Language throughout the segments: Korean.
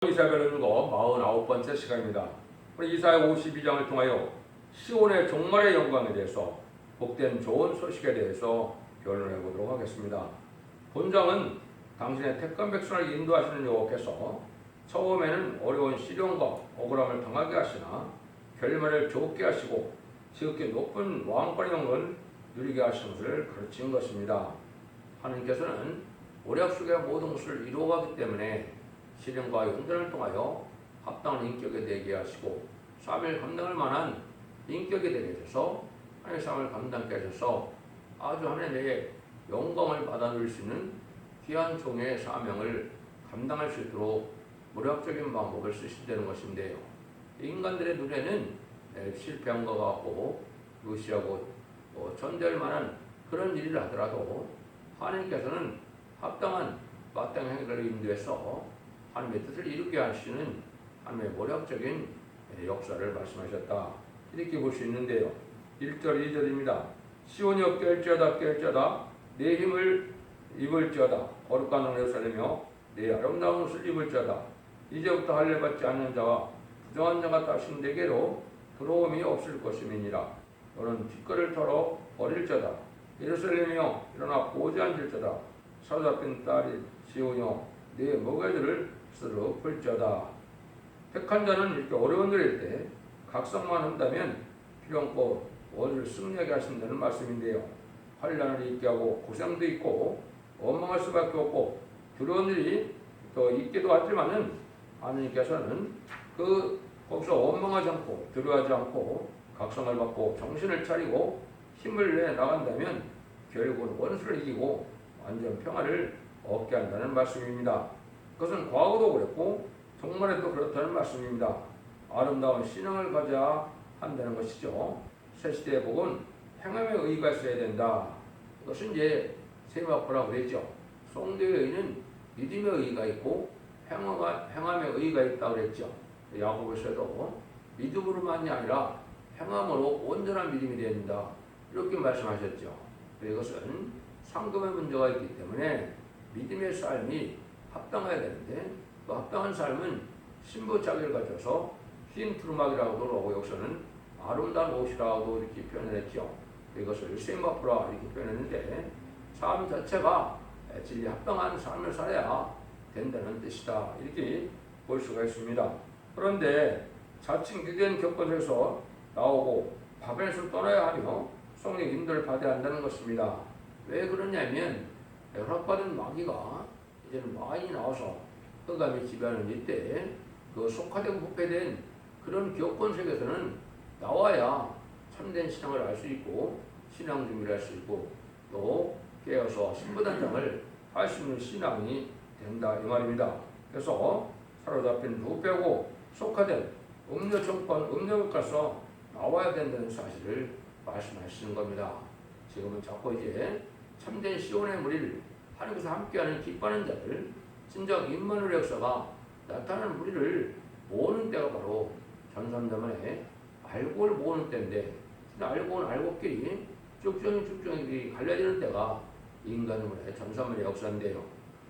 이사야를 읽어 49번째 시간입니다. 우리 이사야 52장을 통하여 시온의 종말의 영광에 대해서 복된 좋은 소식에 대해서 변론해 보도록 하겠습니다. 본장은 당신의 택한 백성을 인도하시는 여호와께서 처음에는 어려운 시련과 억울함을 당하게 하시나 결말을 좋게 하시고 지극히 높은 왕권의 영광을 누리게 하시는 것을 가르친 것입니다. 하나님께서는 오력 속의 모든 것을 이루어가기 때문에 시련과 연단을 통하여 합당한 인격에 되게 하시고 삶을 감당할 만한 인격이 되게 해서 하나님의 삶을 감당케 하셔서 아주 하나님의 영광을 받아 누릴 수 있는 귀한 종의 사명을 감당할 수 있도록 무력적인 방법을 쓰신다는 것인데요. 인간들의 눈에는 실패한 것 같고 무시하고 전대할 만한 그런 일을 하더라도 하나님께서는 합당한 마땅한 행위를 인도해서 하나님의 뜻을 이루게 하시는 하나님의 모략적인 역사를 말씀하셨다. 이렇게 볼 수 있는데요. 1절 2절입니다. 시온이여 깰지어다 내 힘을 입을지어다 거룩한 왕을 살리며 내 아름다운 것을 입을지어다. 이제부터 할례받지 않는 자와 부정한 자가 다시 내게로 들어옴이 없을 것임이니라. 너는 뒷거를 털어 버릴지어다. 예루살렘이여 일어나 보지 앉을지어다. 사로잡힌 딸이 시온이여 내 먹이들을 스스로 풀지어다. 택한 자는 이렇게 어려운 일일 때 각성만 한다면 필요없고 원수를 승리하게 하신다는 말씀인데요. 환난을 있게 하고 고생도 있고 원망할 수밖에 없고 두려운 일이 더 있기도 하지만은 하나님께서는 거기서 원망하지 않고 두려워하지 않고 각성을 받고 정신을 차리고 힘을 내 나간다면 결국은 원수를 이기고 완전 평화를 얻게 한다는 말씀입니다. 그것은 과거도 그랬고 정말에도 그렇다는 말씀입니다. 아름다운 신앙을 가져야 한다는 것이죠. 새 시대의 복은 행함의 의의가 있어야 된다. 이것은 이제 세마포라고 그랬죠. 송도의 의의는 믿음의 의의가 있고 행함의 의의가 있다고 그랬죠. 야고보서도 믿음으로만이 아니라 행함으로 온전한 믿음이 된다. 이렇게 말씀하셨죠. 이것은 상급의 문제가 있기 때문에 믿음의 삶이 합당해야 되는데 그 합당한 삶은 신부자기를 가져서 흰 두루마기라고도 하고 여기서는 아름다운 옷이라고 이렇게 표현했죠. 이것을 세마포라 이렇게 표현했는데 삶 자체가 진리 합당한 삶을 살아야 된다는 뜻이다. 이렇게 볼 수가 있습니다. 그런데 자칭 유대인 교권에서 나오고 바벨에서 떠나야 하며 성령 인도를 받아야 한다는 것입니다. 왜 그러냐면 허락받은 마귀가 이제는 많이 나와서 흑암이 지배하는 이때 그 속화되고 부패된 그런 교권 속에서는 나와야 참된 신앙을 알 수 있고 신앙 준비를 할 수 있고 또 깨어서 신부단장을 할 수 있는 신앙이 된다 이 말입니다. 그래서 사로잡힌 부패고 속화된 음료 정권 음료국가서 나와야 된다는 사실을 말씀하시는 겁니다. 지금은 자꾸 이제 참된 시온의 무리를 하나님께서 함께하는 기뻐하는 자들 진정 임마누엘 역사가 나타나는 무리를 모으는 때가 바로 전삼자만에 알고를 모으는 때인데 알고는 알고끼리 쭉정이 갈려지는 때가 인간의 전삼만의 역사인데요.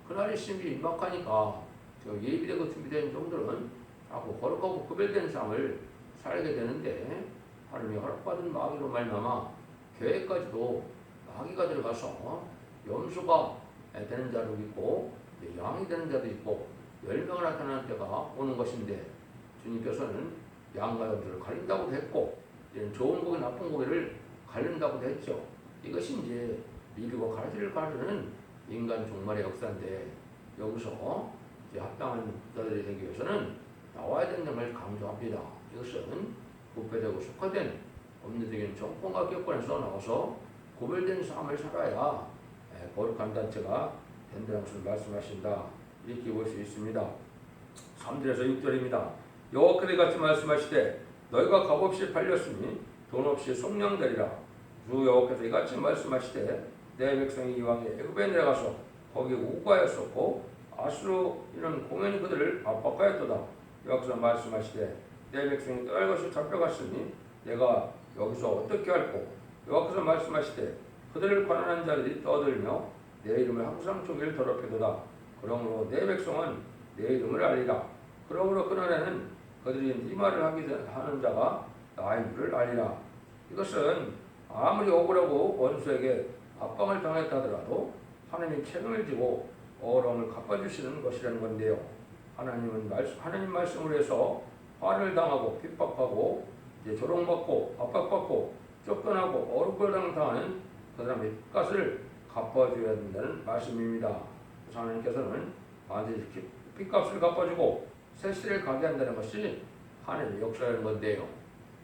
그날이 심히 임박하니까 예비되고 준비된 종들은 자꾸 거룩하고 구별된 삶을 살게 되는데 하나님이 허락받은 마귀로 말미암아 교회까지도 마귀가 들어가서 염소가 되는 자도 있고 양이 되는 자도 있고 열매가 나타나는 때가 오는 것인데 주님께서는 양과 염소를 가린다고도 했고 좋은 고기 나쁜 고기를 가린다고도 했죠. 이것이 이제 미리고 가르치를 가르는 인간 종말의 역사인데 여기서 이제 합당한 자들이 되기 위해서는 나와야 된다는 걸 강조합니다. 이것은 부패되고 속화된 법률적인 정권과 교권에서 나와서 구별된 삶을 살아야 거룩한 단체가 된다는 것을 말씀하신다. 이렇게 볼 수 있습니다. 3절에서 6절입니다. 여호와께서 같이 말씀하시되 너희가 값없이 팔렸으니 돈 없이 속량되리라. 주 여호와께서 이같이 말씀하시되 내 백성이 이왕에 애굽에 내려가서 거기 우과하였었고 아수로 이런 공연히 그들을 압박하였도다. 여호와께서 말씀하시되 내 백성이 떠날 것이 잡혀갔으니 내가 여기서 어떻게 할꼬. 여호와께서 말씀하시되 그들을 관한한 자들이 떠들며 내 이름을 항상 종일 더럽히도다. 그러므로 내 백성은 내 이름을 알리라. 그러므로 그날에는 그들이 이 말을 하는 자가 나인 줄을 알리라. 이것은 아무리 억울하고 원수에게 압방을 당했다 하더라도 하나님이 책임을 지고 어려움을 갚아주시는 것이라는 건데요. 하나님 말씀으로 해서 화를 당하고 핍박하고 조롱받고 압박받고 쫓겨나고 어렵고 당하는 그 사람의 빚값을 갚아줘야 된다는 말씀입니다. 하나님께서는 반드시 빚값을 갚아주고 새 시대를 가게 한다는 것이 하나님의 역사라는 건데요.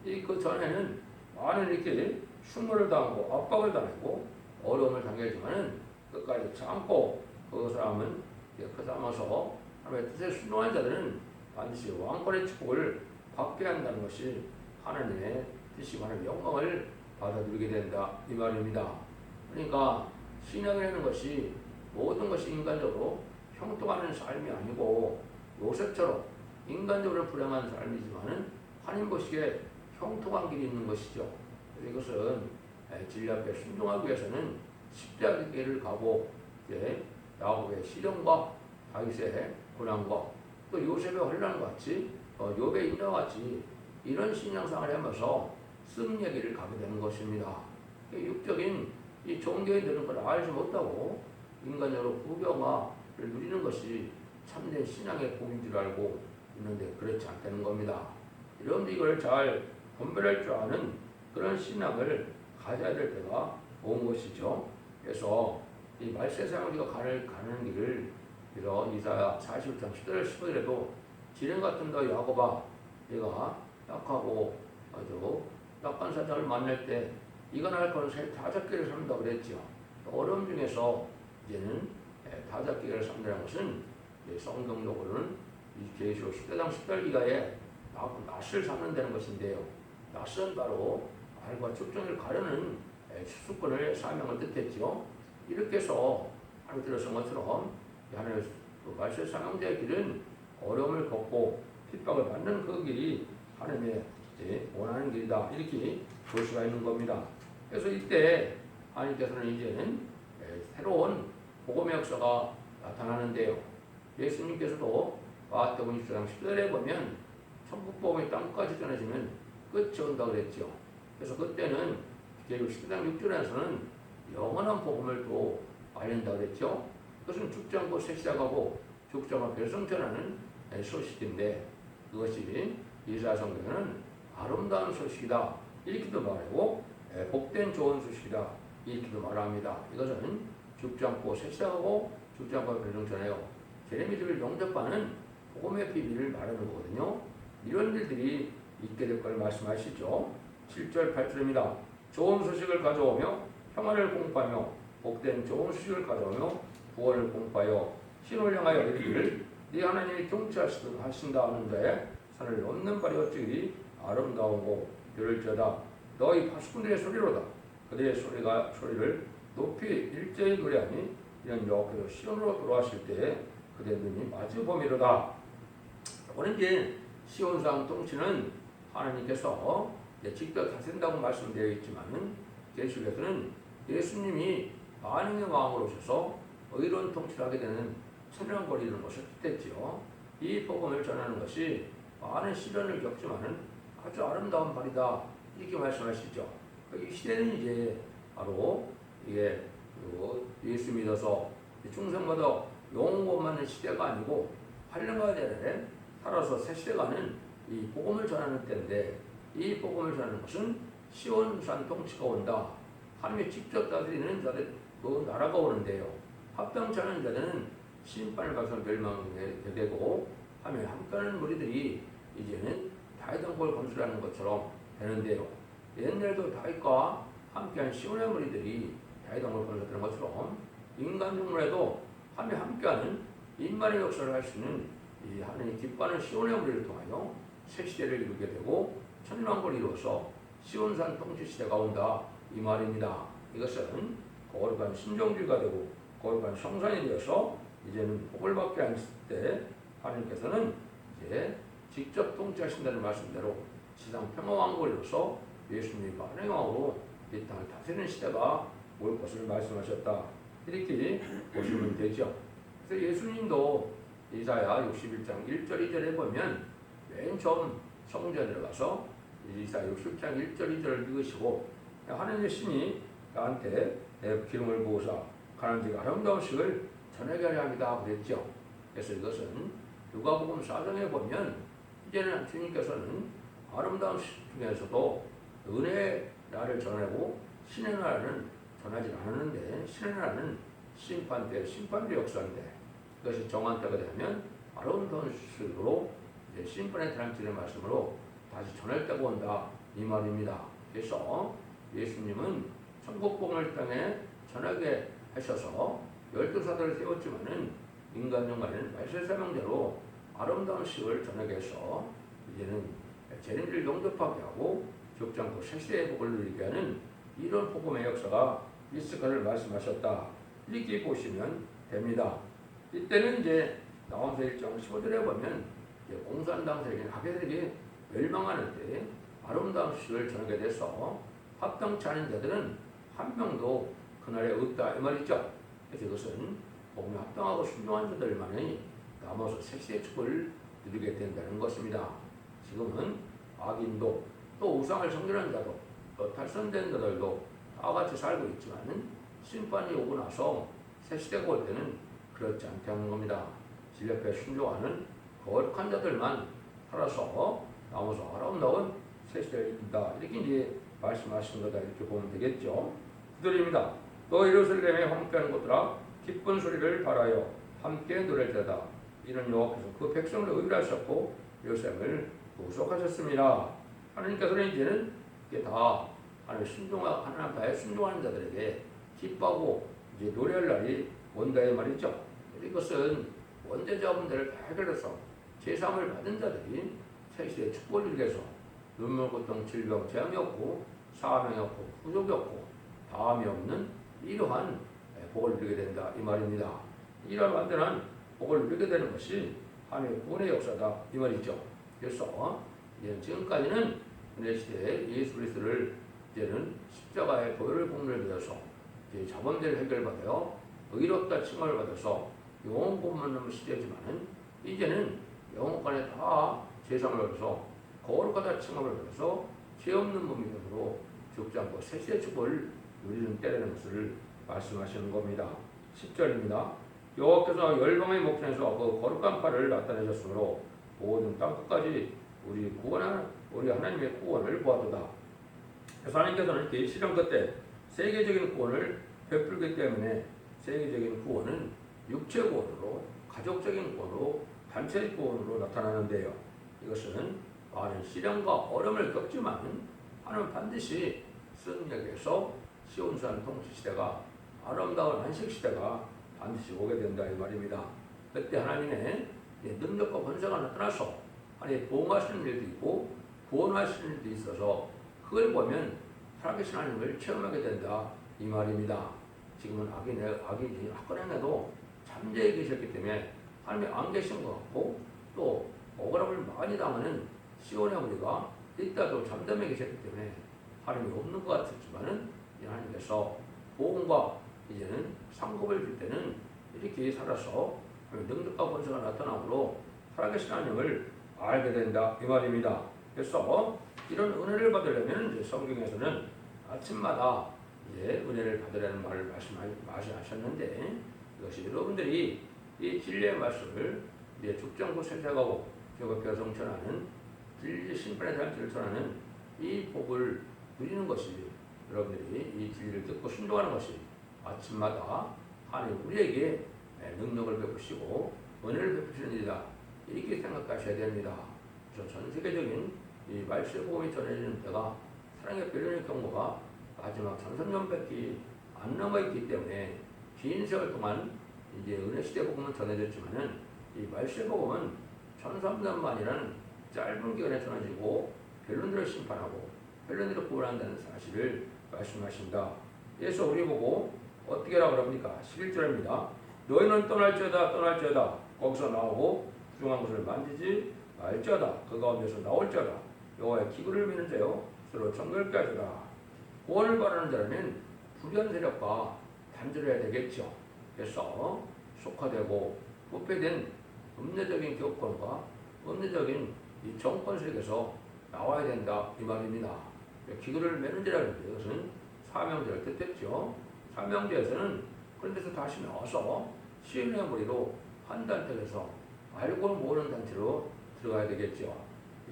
그 전에는 많은 이렇게 흉노를 당하고 압박을 당하고 어려움을 당하지만은 끝까지 참고 그 사람은 그 삼아서 하나님의 뜻에 순종한 자들은 반드시 왕권의 축복을 받게 한다는 것이 하나님의 뜻이고 하나님의 영광을 받아들이게 된다 이 말입니다. 그러니까 신앙이라는 것이 모든 것이 인간적으로 형통하는 삶이 아니고 요셉처럼 인간적으로 불행한 삶이지만은 하나님 보시기에 형통한 길이 있는 것이죠. 이것은 진리 앞에 순종하기 위해서는 십자가의 길을 가고 야곱의 시련과 다윗의 고난과 또 요셉의 혼란과 같이 욥의 인정과 같이 이런 신앙생활을 하면서 승리의 길을 가게 되는 것입니다. 육적인 이 종교인들은 그걸 알지 못하고 인간적으로 부경화를 누리는 것이 참된 신앙의 복인 줄 알고 있는데 그렇지 않다는 겁니다. 여러분들 이걸 잘 분별할 줄 아는 그런 신앙을 가져야 될 때가 온 것이죠. 그래서 이 말세상을 우리가 가는 길을 그래서 이사야 41장 10절 15절에도 지령 같은 너 야곱아 내가 약하고 아주 약한 사람을 만날 때 이건 할 거는 다잡기를 삼다 그랬죠. 어려움 중에서 이제는 다잡기를 삼다는 것은 성경적으로는 이 계시록 10대장 10절 이하에 낫을 삼는다는 것인데요. 낫은 바로 알과 축정을 가르는 수수권을 사명을 뜻했죠. 이렇게 해서 하나님 들어선 것처럼 하나님의 말세 사명자의 길은 어려움을 겪고 핍박을 받는 그 길이 하나님의 원하는 길이다 이렇게 볼 수가 있는 겁니다. 그래서 이때 하나님께서는 이제는 새로운 복음의 역사가 나타나는데요. 예수님께서도 마태복음 24장 10절에 보면 천국 복음이 땅까지 전해지면 끝이 온다 그랬죠. 그래서 그때는 계시록 10장 6절에서는 영원한 복음을 또 알린다 그랬죠. 그것은 죽지 않고 새 시작하고 죽지 않고 별성전하는 소식인데 그것이 이사야 성경에는 아름다운 소식이다 이렇게도 말하고 복된 좋은 소식이다 이렇게도 말합니다. 이것은 죽지 않고 새 시작하고 죽지 않고 별성전해요. 제레미야를 영접하는 복음의 비밀을 말하는 거거든요. 이런 일들이 있게 될 걸 말씀하시죠. 7절 8절입니다. 좋은 소식을 가져오며 평안을 공포하며 복된 좋은 소식을 가져오며 구원을 공포하여 신을 향하여 이르기를 네 하나님이 통치하신다 하는 자의 산을 넘는 발이 어찌 아름다우고 들을지어다. 너희 파수꾼들의 소리로다. 그들의 소리를 높이 일제히 노래하니 이는 여호와께서 시온으로 돌아가실 때에 그들의 눈이 마주 봄이로다. 이거는 이제 시온산 통치는 하나님께서 직접 다스린다고 말씀되어 있지만은 계시록에서는 예수님이 만왕의 왕으로 오셔서 의로운 통치를 하게 되는 천년거리는 것을 뜻했지요. 이 복음을 전하는 것이 많은 시련을 겪지만은 아주 아름다운 발이다 이렇게 말씀하시죠. 이 시대는 이제 바로 이게 예수 믿어서 충성받아 영원하는 시대가 아니고 8년간 내내 살아서 새 시대가는 이 복음을 전하는 때인데 이 복음을 전하는 것은 시온산 통치가 온다. 하나님이 직접 다스리는 자들 그 나라가 오는데요. 합당치 않은 자들은 심판을 받아서 멸망하게 되고 하며 함께하는 무리들이 이제는 다윗 왕국을 건설하는 것처럼 되는데요. 옛날에도 다윗과 함께한 시온의 무리들이 다윗 왕국을 건설하는 것처럼 인간 종류에도 함께하는 인간의 역사를 할 수 있는 이 하나님 기뻐하는 시온의 무리를 통하여 새 시대를 이루게 되고 천년왕국을 이루어서 시온산 통치 시대가 온다 이 말입니다. 이것은 거룩한 신정주의가 되고 거룩한 성산이 되어서 이제는 복을 받게 할 때 하나님께서는 이제 직접 통치하신다는 말씀대로 지상 평화왕국을 이루어서 예수님이 만왕으로 이 땅을 다스리는 시대가 올 것을 말씀하셨다 이렇게 보시면 되죠. 그래서 예수님도 이사야 61장 1절 2절에 보면 맨 처음 성전에 들어가서 이사야 60장 1절 2절을 읽으시고 하나님의 신이 나한테 내 기름을 부으사 가는 자 아름다운 식을 전하게 하려 합니다 그랬죠. 그래서 이것은 누가복음 4장에 보면 이제는 주님께서는 아름다운 식 중에서도 은혜의 나라를 전하고 신의 나라는 전하지 않았는데 신의 나라는 심판대 역사인데 그것이 정한 때가 되면 아름다운 식으로 심판의 대란지의 말씀으로 다시 전할 때가 온다 이 말입니다. 그래서 예수님은 천국복음을 땅에 전하게 하셔서 12사도를 세웠지만은 인간 영광에는 말세사명대로 아름다운 식을 전하게 해서 이제는 재림을 용접하게 하고 죽지 않고 세세의 복을 누리게 하는 이런 복음의 역사가 있을 것을 말씀하셨다. 이렇게 보시면 됩니다. 이때는 이제 나홈서 1장 15절에 보면 공산 당사에게 학교들이 멸망하는데 아름다운 식을 전하게 돼서 합당치 않은 자들은 한 명도 그날에 없다 이 말이죠. 그래서 이것은 복음에 합당하고 순종한 자들만이 남아서 세세의 축복을 누리게 된다는 것입니다. 지금은 악인도 또 우상을 섬기는 자도 또 탈선된 자들도 다 같이 살고 있지만 심판이 오고 나서 새 시대가 올 때는 그렇지 않게 하는 겁니다. 질 옆에 순종하는 거룩한 자들만 살아서 남아서 아름다운 새 시대를 이룬다. 이렇게 이제 말씀하신 거다 이렇게 보면 되겠죠. 구절입니다. 너 예루살렘에 함께하는 것들아 기쁜 소리를 발하여 함께 노래자다. 이는 여호와께서 그 백성을 의뢰하셨고 예루살렘을 구속하셨습니다. 하나님께서는 이제는 이게 다 하나님 앞에 순종하는 자들에게 기뻐하고 이제 노래할 날이 온다 이 말이죠. 이것은 원죄자분들을 다 해결해서 제사함을 받은 자들이 새시대의 축복을 누리게 해서 눈물, 고통, 질병, 재앙이 없고 사망이 없고 부족이 없고 다함이 없는 이러한 복을 누리게 된다 이 말입니다. 이러한 완전한 복을 누리게 되는 것이 하나님의 구원의 역사다 이 말이죠. 그래서 지금까지는 은혜 시대에 예수 그리스도를 이제는 십자가의 보혈을 공로를 받아서 이제 자본대를 해결받아요 의롭다 칭함을 받아서 영원 구원만 남은 시대지만은 이제는 영원간에 다 세상을 얻어서 거룩하다 칭함을 받아서 죄 없는 몸이 되므로 죽지 않고 세시의 축복을 누리는 때라는 것을 말씀하시는 겁니다. 10절입니다. 여호와께서 열방의 목전에서 그 거룩한 팔을 나타내셨으므로 모든 땅끝까지 우리 하나님의 구원을 보았도다. 그래서 하나님께서는 이렇게 시련 끝에 세계적인 구원을 베풀기 때문에 세계적인 구원은 육체 구원으로, 가족적인 구원으로, 단체 구원으로 나타나는데요. 이것은 많은 시련과 어려움을 겪지만 하나님은 반드시 승리해서 시온산 통치시대가 아름다운 안식시대가 반드시 오게 된다 이 말입니다. 그때 하나님의 능력과 권세가 나타나서 하나님 보호하시는 일도 있고 구원하시는 일도 있어서 그걸 보면 살아계신 하나님을 체험하게 된다 이 말입니다. 지금은 악인이 학건행에도 잠재해 계셨기 때문에 하나님이 안 계신 것 같고 또 억울함을 많이 당하는 시온의 우리가 이따도 잠잠해 계셨기 때문에 하나님이 없는 것 같았지만은 하나님께서 보험과 이제는 상급을 줄 때는 이렇게 살아서 능력과 권세가 나타나므로 살아계신 하나님을 알게 된다 이 말입니다. 그래서 이런 은혜를 받으려면 이제 성경에서는 아침마다 이제 은혜를 받으라는 말을 말씀하셨는데 이것이 여러분들이 이 진리의 말씀을 이제 죽정부 생각하고 교회에서 전하는 진리 심판에 대한 진리를 전하는 이 복을 누리는 것이 여러분들이 이 진리를 듣고 순종하는 것이 아침마다 하나님 우리에게 능력을 베푸시고 은혜를 베푸시는 일이다 이렇게 생각하셔야 됩니다. 그래서 전 세계적인 이 말씀의 복음이 전해지는 때가 사랑의 변론의 경고가 마지막 1300년밖에 안 남아있기 때문에 긴 세월 동안 이제 은혜 시대 복음은 전해졌지만은 이 말씀의 복음은 1300년만이라는 짧은 기간에 전해지고 변론들을 심판하고 변론들을 구원한다는 사실을 말씀하십니다. 그래서 우리 보고 어떻게 하라고 합니까? 11절입니다. 너희는 떠날지어다 거기서 나오고 부정한 것을 만지지 말지어다 그 가운데서 나올지어다 여호와의 기구를 미는 자요 서로 정결케 하리라. 구원을 바라는 자라면 불의한 세력과 단절해야 되겠죠. 그래서 속화되고 부패된 음내적인 교권과 음내적인 이 정권 속에서 나와야 된다 이 말입니다. 기글을 매는지라는데 이것은 사명제를 뜻했죠. 사명제에서는 그런 데서 다시 나와서 시인의 머리로 한 단체에서 알고 모르는 단체로 들어가야 되겠죠.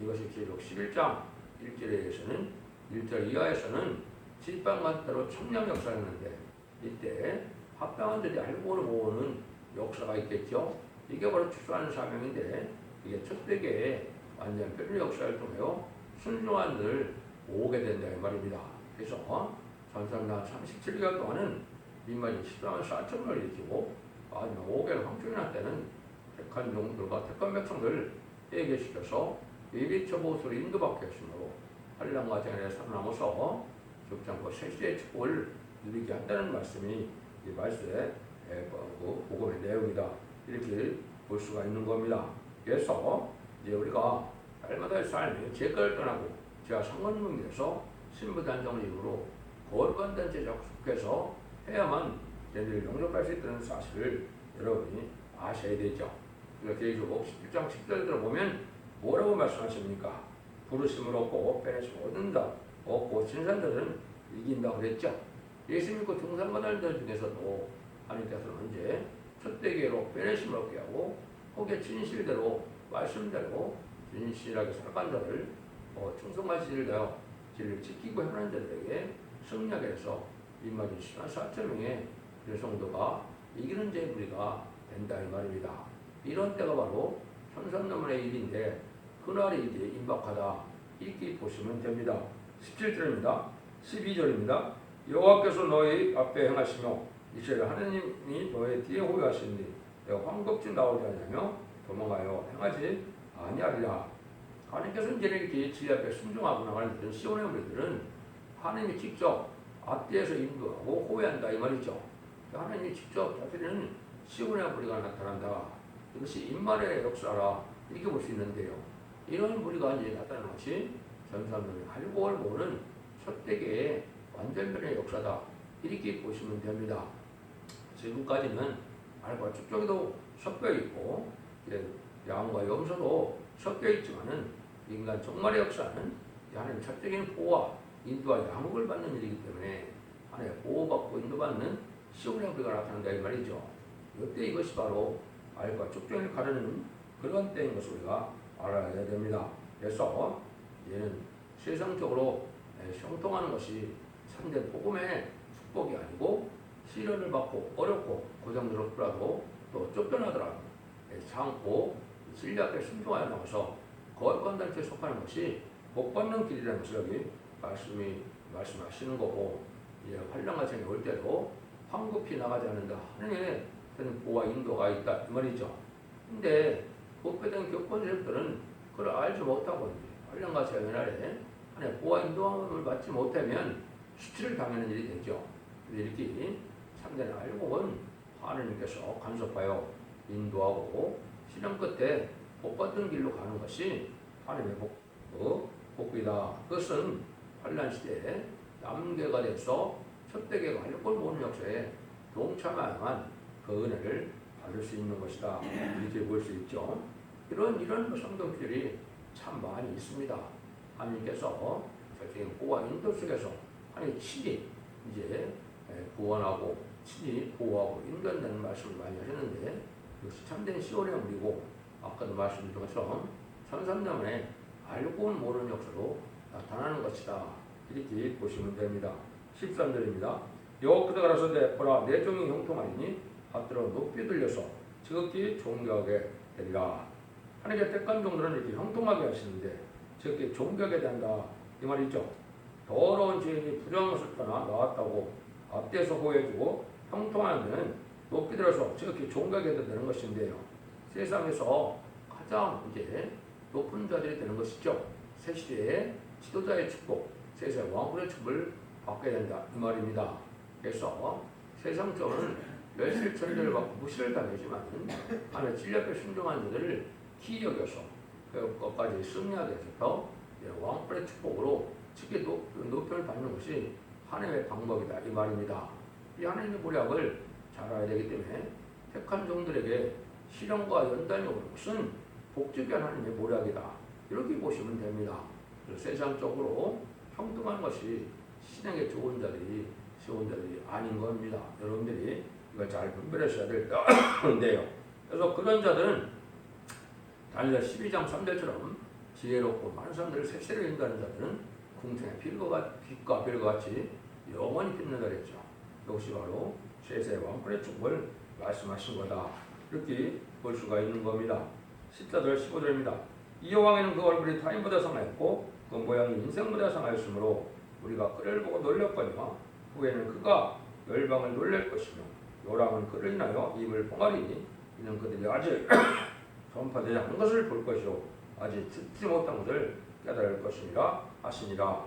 이것이 기록 11장 1절에 의해서는 1절 이하에서는 지방간대로 청량 역사였는데 이때 합당한들이 알고 모르는 역사가 있겠죠. 이게 바로 추수하는 사명인데 이게 첫대계의 완전 변화 역사를 통하여 순종한 들 오게 된다 이 말입니다. 그래서 전산당 37개월 동안은 민만이 14만 4천을 일으키고 마지막 5개월 황충이나 때는 택한 종들과 택한 백성들 회개시켜서 예비처 보수로 인도받게 했으므로 환란과 재난에 살아남아서 죽지 않고 세시의 축복을 누리게 한다는 말씀이 이 말씀의 복음의 내용이다. 이렇게 볼 수가 있는 겁니다. 그래서 이제 우리가 날마다의 삶에 죄가를 떠나고 제가 상관문에서 신부단정을 이후로 거룩한 단체에 속해서 해야만 얘들을 영접할 수 있다는 사실을 여러분이 아셔야 되죠. 그래서 계시록 11장 10절 들어보면 뭐라고 말씀하십니까? 부르심을 얻고 빼내심을 얻는다. 얻고 진산들은 이긴다고 그랬죠. 예수 믿고 등산받을 들 중에서도 하나님께서는 언제 첫대기로 빼내심을 얻게 하고 혹의 진실대로 말씀대로 진실하게 살아간 자를 충성과 진실되어 진리를 지키고 행하는 자들에게 승리하게 해서 인마진 4,000명의 성도가 이기는 제무리가 된다 이 말입니다. 이런 때가 바로 천산노문의 일인데 그날이 이제 임박하다 이렇게 보시면 됩니다. 17절입니다. 12절입니다. 여호와께서 너희 앞에 행하시며 이스라엘 하나님이 너희 뒤에 호위하시니 내가 황급지 나오지 않으며 도망하여 행하지 아니하리라. 하나님께서 이제 이렇게 지 앞에 순종하고 나가는 들 시온의 무리들은 하나님이 직접 앞뒤에서 인도하고 호위한다 이 말이죠. 하나님이 직접 다스리는 시온의 무리가 나타난다. 이것이 인말의 역사라 이렇게 볼 수 있는데요. 이런 무리가 이제 나타나는 것이 전사문의 할복을 모으는 첫대계의 완전변의 역사다. 이렇게 보시면 됩니다. 지금까지는 알과 축적에도 섞여 있고 양과 염소도 섞여 있지만은 인간 정말의 역사는 하나님 첫적인 보호와 인도와 양육을 받는 일이기 때문에 하나님의 보호받고 인도받는 시온의 무리가 나타난다 이 말이죠. 이때 이것이 바로 알과 축적을 가르는 그런 때인 것을 우리가 알아야 됩니다. 그래서 얘는 세상적으로 형통하는 것이 참된 복음의 축복이 아니고 시련을 받고 어렵고 고장스럽더라도 또 쫓겨나더라도 참고 진리 앞에 순종하여 나가서 거룩한 단체에 속하는 것이 복받는 길이라는 것을 여기 말씀하시는 거고 이제 환난과 재난이 올 때도 황급히 나가지 않는다. 하나님의 보호와 인도가 있다 이 말이죠. 근데 복받은 교권세력들은 그걸 알지 못하고 환난과 재난 아래 하나님의 보호와 인도함을 받지 못하면 수치를 당하는 일이 되죠. 이렇게 참된 알복은 하나님께서 간섭하여 인도하고 시련 끝에 복받은 길로 가는 것이 하나님의 복이다. 그것은 환난 시대에 남계가 돼서 첫대계가 알복을 모으는 역사에 동참하여만 그 은혜를 받을 수 있는 것이다. 이렇게 볼 수 있죠. 이런 성경들이 참 많이 있습니다. 하나님께서 설정인 보호와 인도 속에서 하나님 친히 이제 구원하고 친히 보호하고 인도한다는 말씀을 많이 하셨는데 역시 참된 시온의 무리고 아까도 말씀드린 것처럼 천삼년에 알고는 모르는 역사로 나타나는 것이다. 이렇게 보시면 됩니다. 13절입니다. 여호와께서 가라사대 보라 내 종이 형통하리니 받들어 높이 들려서 지극히 존귀하게 되리라. 하나님의 택한 종들은 이렇게 형통하게 하시는데 지극히 존귀하게 된다 이 말이죠. 더러운 죄인이 부정한 것을 떠나 나왔다고 앞뒤에서 호해주고 형통하는 데는 높이 들어서 지극히 존귀하게 되는 것인데요. 세상에서 가장 이제 높은 자들이 되는 것이죠. 새 시대의 지도자의 축복, 세상의 왕군의 축복을 받게 된다 이 말입니다. 그래서 세상적으로는 멸실천대를 받고 무시를 당하지만 하나님의 진리 앞에 순종한 자들을 기이 여겨서 그것까지 승리하게 해서 왕권의 축복으로 쉽게 높임을 받는 것이 하나님의 방법이다 이 말입니다. 이 하나님의 모략을 잘 알아야 되기 때문에 택한 종들에게 실현과 연단이 오는 것은 복적이 하나님의 모략이다. 이렇게 보시면 됩니다. 세상적으로 평등한 것이 신앙에 좋은 자들이 아닌 겁니다. 여러분들이 이걸 잘 분별하셔야 될 텐데요. 그래서 그런 자들은 다니엘 12장 3절처럼 지혜롭고 많은 사람들을 세세로 인도하는 자들은 궁창의 빛과 별과 같이 영원히 빛난다 그랬죠. 이것이 바로 세세 왕권의 축복을 말씀하신 거다. 이렇게 볼 수가 있는 겁니다. 14절 15절입니다. 이 여왕에는 그 얼굴이 타인보다 상하였고 그 모양이 인생보다 상하였으므로 우리가 그를 보고 놀렸거니와 후에는 그가 열방을 놀랄 것이며 요람은 그를 인하여 입을 봉하리니 이는 그들이 아직 전파되지 않은 것을 볼 것이요 아직 듣지 못한 것을 깨달을 것이니라 하시니라.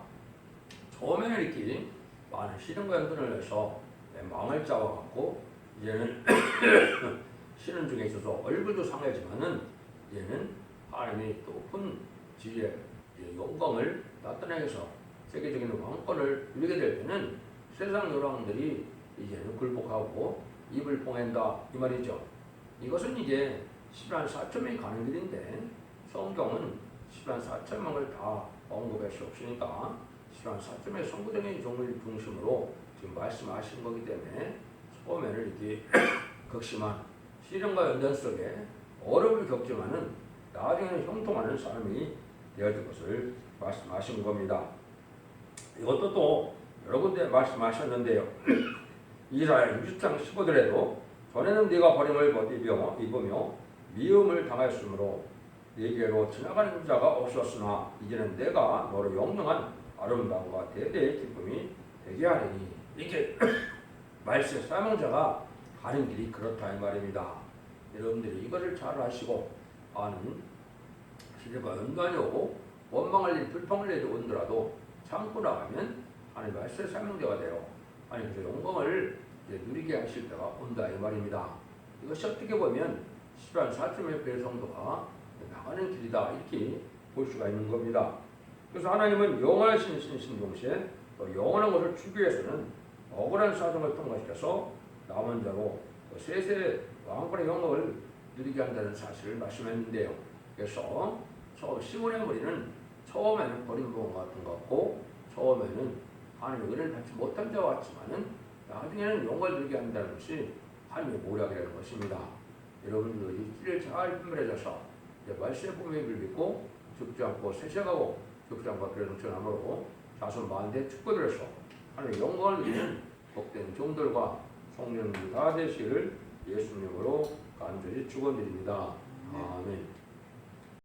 처음에는 이렇게 많은 시련과 연단을 해서 망을 짜와갖고 이제는 신은 중에 있어서 얼굴도 상하지만은 이제는 하나님이 높은 지혜의 영광을 나타내서 세계적인 왕권을 누리게 될 때는 세상 여왕들이 이제는 굴복하고 입을 봉한다 이 말이죠. 이것은 이제 10만 4천명이 가는 길인데 성경은 10만 4천명을 다 언급할 수 없으니까 10만 4천명의 선구적인 종을 중심으로 지금 말씀하신 거기 때문에 처음에는 이렇게 극심한 시련과 연단 속에 어려움을 겪지만은 나중에는 형통하는 사람이 되어질 것을 말씀하신 겁니다. 이것도 또 여러 군데 말씀하셨는데요. 이사야 60장 15절에도 전에는 네가 버림을 입으며 미움을 당하였으므로 네게로 지나가는 자가 없었으나 이제는 내가 너로 영영한 아름다움과 대대의 기쁨이 되게 하리니 이렇게 말세 사명자가 가는 길이 그렇다 이 말입니다. 여러분들이 이것을 잘 아시고 아는 시련과 연단이 오고 원망할 일 불평할 일이 온더라도 참고 나가면 하나님 말세 사명자가 되어 하나님께서 영광을 누리게 하실 때가 온다 이 말입니다. 이것이 어떻게 보면 10만 4천명의 배성도가 나가는 길이다 이렇게 볼 수가 있는 겁니다. 그래서 하나님은 영원하신 신이신 동시에 또 영원한 것을 주기 위해서는 억울한 사정을 통과시켜서 남은 자로 세세 왕권의 영광을 누리게 한다는 사실을 말씀했는데요. 그래서 시몬의 무리는 처음에는 버림봉 같은 것 같고 처음에는 하나님의 은혜를 받지 못한 자와 같지만은 나중에는 영광을 누리게 한다는 것이 하나님의 모략이라는 것입니다. 여러분들도 이 길을 잘 분별해서 말씀의 분명을 믿고 죽지 않고 세세가고 죽지 않고 그래 넘쳐남으로 자손 만대 축복을 해서 하나님의 영광을 누리는 복된 종들과 성령들 다 되시기를 예수님으로 간절히 축원드립니다. 아멘.